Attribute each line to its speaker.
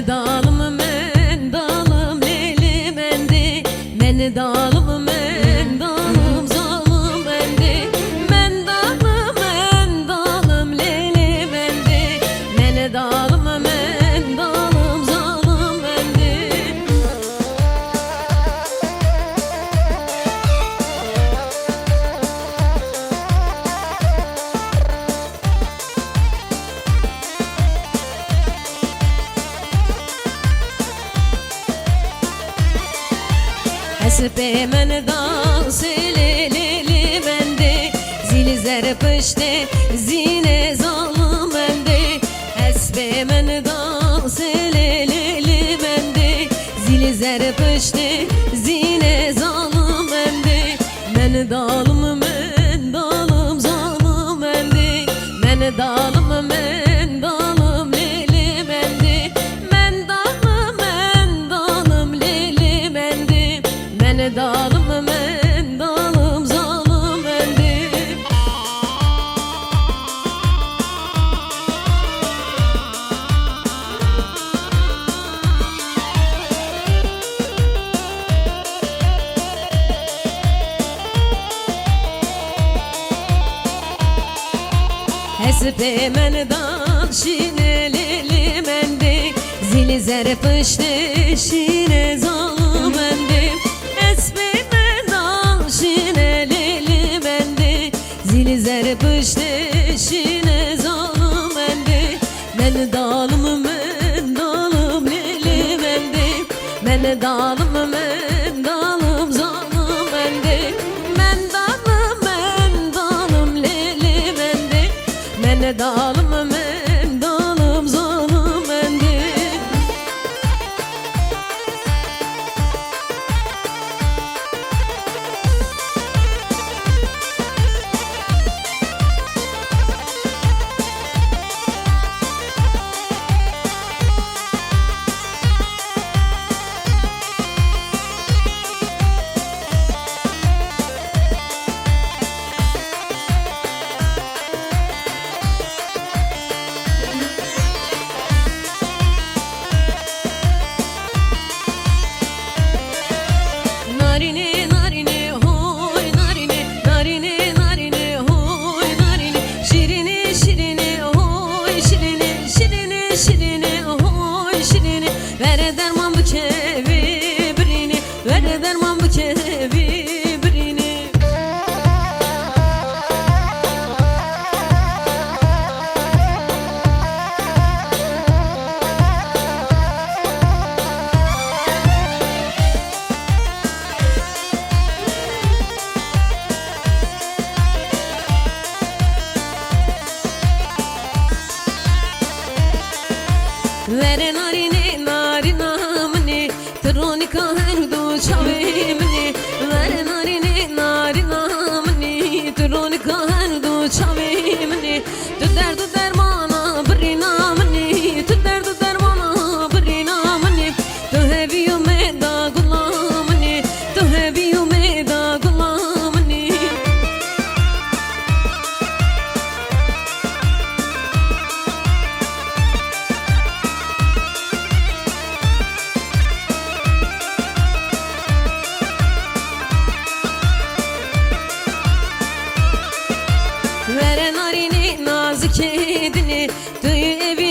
Speaker 1: Men dalım leyli mendi, men dalım zalım mendi. Men dalım leyli mendi, men dalım zalım mendi. Esbe men dans leyli mendi, zili zerpişte zine zalım mendi. Esbe men dans leyli mendi, zili zerpişte zine zalım mendi. Men dalım zalım mendi, men dalım leyli mendi. Men dalım leyli mendi, men dalım zalım mendi. Esbe men dal şine leyli mendi, zili zerpişte şine zalım mendi. Esbe men dal şine leyli mendi, zili zerpişte şine zalım mendi. Men dalım leyli mendi, men dalım zalım mendi. Men dalım leyli mendi, men dalım zalım mendi. Narine narine hoy narine, narine narine hoy narine. Şirine şirine hoy şirine, şirine şirine hoy şirine. Ver derman bu kevirini, ver derman bu kevirini. Vere narine narinamni, tronika herdu çavimni. Vere narine narinamni, tronika herdu çavimni. Tu dermana brinamni, tu dermana brinamni. Tu heviyo me da gulamni, tu heviyo me da gulamni. Vere narini nazik edini, tüy evi